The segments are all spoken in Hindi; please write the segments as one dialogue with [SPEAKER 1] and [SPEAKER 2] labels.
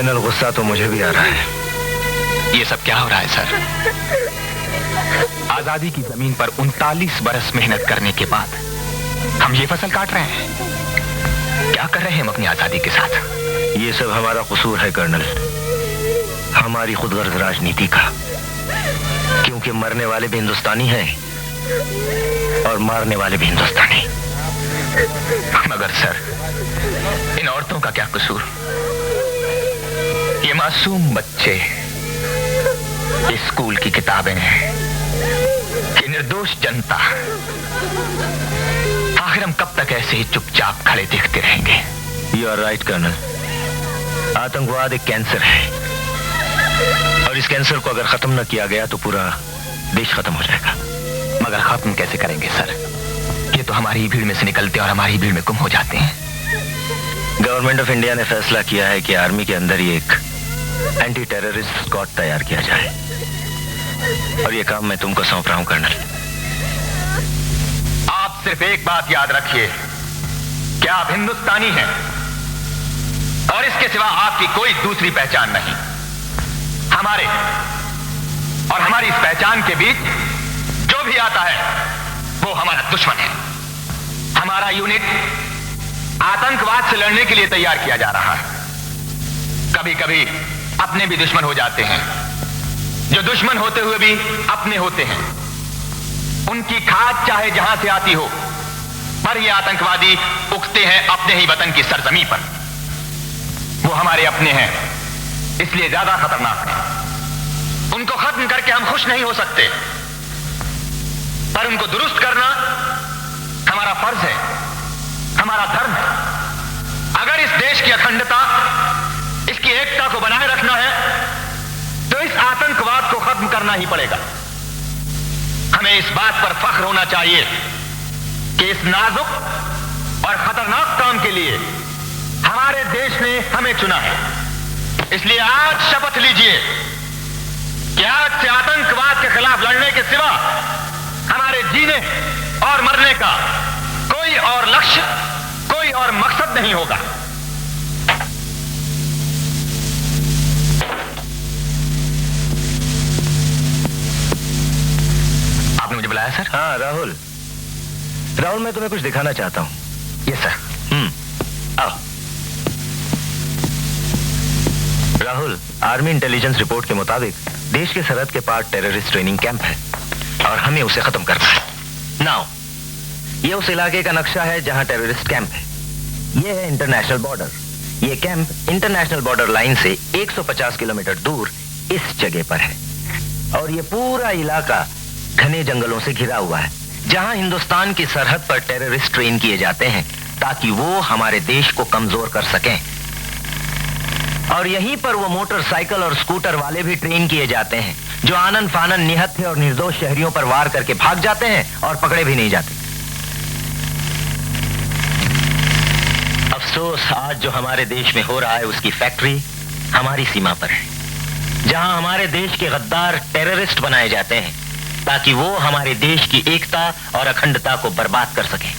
[SPEAKER 1] कर्नल, गुस्सा तो मुझे भी आ रहा है।
[SPEAKER 2] ये सब क्या हो रहा है सर? आजादी की जमीन पर 39 बरस मेहनत करने के बाद हम ये फसल काट रहे हैं। क्या कर रहे हैं हम अपनी आजादी के साथ?
[SPEAKER 1] ये सब हमारा कसूर है कर्नल, हमारी खुदगर्ज राजनीति का। क्योंकि मरने वाले भी हिंदुस्तानी हैं और मारने वाले भी हिंदुस्तानी।
[SPEAKER 2] मगर सर, इन औरतों का क्या कसूर? ये मासूम बच्चे, ये स्कूल की किताबें, ये निर्दोष जनता, आखिर हम कब तक ऐसे ही चुपचाप खड़े देखते रहेंगे?
[SPEAKER 1] यू आर राइट कर्नल, आतंकवाद एक कैंसर है और इस कैंसर को अगर खत्म न किया गया तो पूरा देश खत्म हो जाएगा।
[SPEAKER 2] मगर खत्म कैसे करेंगे सर? ये तो हमारी भीड़ में से निकलते और हमारी भीड़ में गुम हो जाते हैं।
[SPEAKER 1] गवर्नमेंट ऑफ इंडिया ने फैसला किया है कि आर्मी के अंदर ही एक एंटी टेररिस्ट स्क्वाड तैयार किया जाए और ये काम मैं तुमको सौंप रहा हूं कर्नल।
[SPEAKER 2] आप सिर्फ एक बात याद रखिए कि आप हिंदुस्तानी हैं और इसके सिवा आपकी कोई दूसरी पहचान नहीं। हमारे और हमारी इस पहचान के बीच जो भी आता है वो हमारा दुश्मन है। हमारा यूनिट आतंकवाद से लड़ने के लिए तैयार किया जा रहा है। कभी कभी अपने भी दुश्मन हो जाते हैं, जो दुश्मन होते हुए भी अपने होते हैं। उनकी खाद चाहे जहां से आती हो, पर ये आतंकवादी उगते हैं अपने ही वतन की सरजमी पर। वो हमारे अपने हैं, इसलिए ज्यादा खतरनाक है। उनको खत्म करके हम खुश नहीं हो सकते, पर उनको दुरुस्त करना हमारा फर्ज है, हमारा धर्म है। अगर इस देश की अखंडता, इसकी एकता को बनाए रखना है तो इस आतंकवाद को खत्म करना ही पड़ेगा। हमें इस बात पर फख्र होना चाहिए कि इस नाजुक और खतरनाक काम के लिए हमारे देश ने हमें चुना है। इसलिए आज शपथ लीजिए कि आज से आतंकवाद के खिलाफ लड़ने के सिवा हमारे जीने और मरने का कोई और लक्ष्य, कोई और मकसद नहीं होगा। आपने मुझे बुलाया सर?
[SPEAKER 1] हाँ राहुल, मैं तुम्हें कुछ दिखाना चाहता हूँ।
[SPEAKER 2] Yes sir.
[SPEAKER 1] आओ। राहुल, आर्मी इंटेलिजेंस रिपोर्ट के मुताबिक देश के सरहद के पार टेररिस्ट ट्रेनिंग कैंप है और हमें उसे खत्म करना है। नाउ, ये उस इलाके का नक्शा है जहां टेररिस्ट कैंप है। ये है इंटरनेशनल बॉर्डर। ये कैंप इंटरनेशनल बॉर्डर लाइन से 150 किलोमीटर दूर इस जगह पर है और ये पूरा इलाका घने जंगलों से घिरा हुआ है, जहां हिंदुस्तान की सरहद पर टेररिस्ट ट्रेन किए जाते हैं ताकि वो हमारे देश को कमजोर कर सकें। और यहीं पर वो मोटरसाइकिल और स्कूटर वाले भी ट्रेन किए जाते हैं जो आनन फानन निहत्थे और निर्दोष शहरियों पर वार करके भाग जाते हैं और पकड़े भी नहीं जाते। अफसोस, आज जो हमारे देश में हो रहा है उसकी फैक्ट्री हमारी सीमा पर है, जहां हमारे देश के गद्दार टेररिस्ट बनाए जाते हैं ताकि वो हमारे देश की एकता और अखंडता को बर्बाद कर सकें।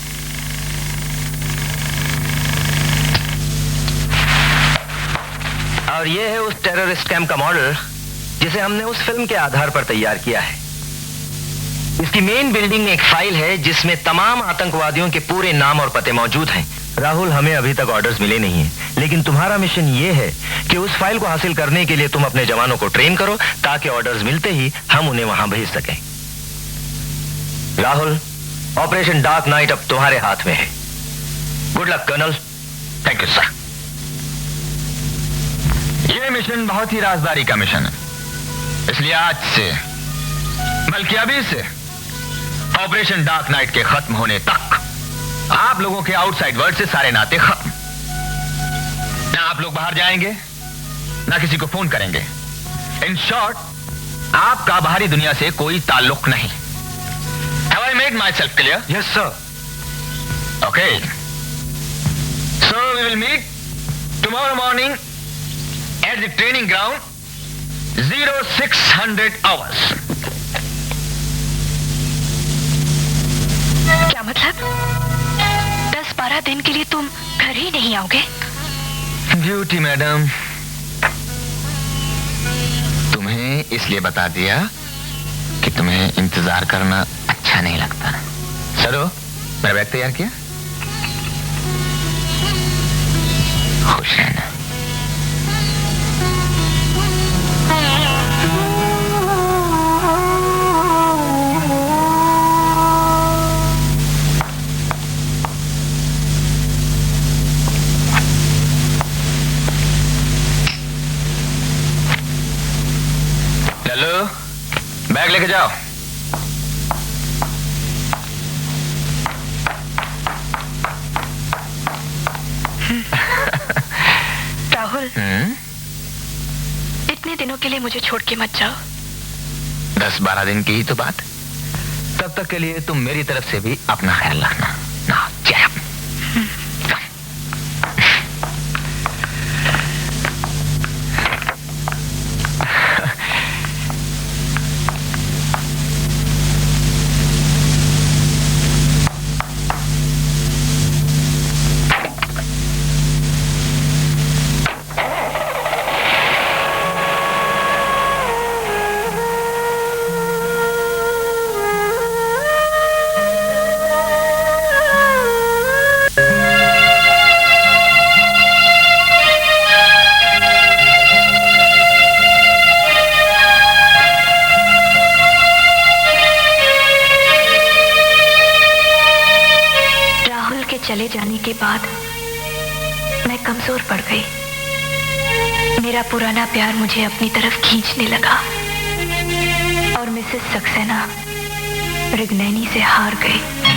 [SPEAKER 1] और ये है उस टेररिस्ट कैंप का मॉडल जिसे हमने उस फिल्म के आधार पर तैयार किया है। इसकी मेन बिल्डिंग में एक फाइल है जिसमें तमाम आतंकवादियों के पूरे नाम और पते मौजूद हैं। राहुल, हमें अभी तक ऑर्डर्स मिले नहीं हैं, लेकिन तुम्हारा मिशन ये है कि उस फाइल को हासिल करने के लिए तुम अपने जवानों को ट्रेन करो ताकि ऑर्डर्स मिलते ही हम उन्हें वहां भेज सकें। राहुल, ऑपरेशन डार्क नाइट अब तुम्हारे हाथ में है। Good luck colonel.
[SPEAKER 2] Thank you sir. ये मिशन बहुत ही राजदारी का मिशन है, इसलिए आज से, बल्कि अभी से ऑपरेशन डार्क नाइट के खत्म होने तक आप लोगों के आउटसाइड वर्ल्ड से सारे नाते खत्म। ना आप लोग बाहर जाएंगे, ना किसी को फोन करेंगे। इन शॉर्ट, आपका बाहरी दुनिया से कोई ताल्लुक नहीं। Have I made myself clear?
[SPEAKER 1] Yes, sir.
[SPEAKER 2] Okay. So we will meet tomorrow morning at the training ground 0600 hours.
[SPEAKER 3] क्या मतलब? 10-12 दिन के लिए तुम घर ही नहीं आओगे?
[SPEAKER 2] ड्यूटी मैडम, इसलिए बता दिया कि तुम्हें इंतजार करना अच्छा नहीं लगता। चलो, मेरा बैग तैयार किया। खुश रहना। लल्लू, बैग लेके जाओ।
[SPEAKER 3] राहुल, इतने दिनों के लिए मुझे छोड़ के मत जाओ।
[SPEAKER 2] 10-12 दिन की ही तो बात। तब तक के लिए तुम मेरी तरफ से भी अपना ख्याल रखना। ना, जय।
[SPEAKER 3] चले जाने के बाद मैं कमजोर पड़ गई। मेरा पुराना प्यार मुझे अपनी तरफ खींचने लगा और मिसेस सक्सेना रिग्नैनी से हार गई।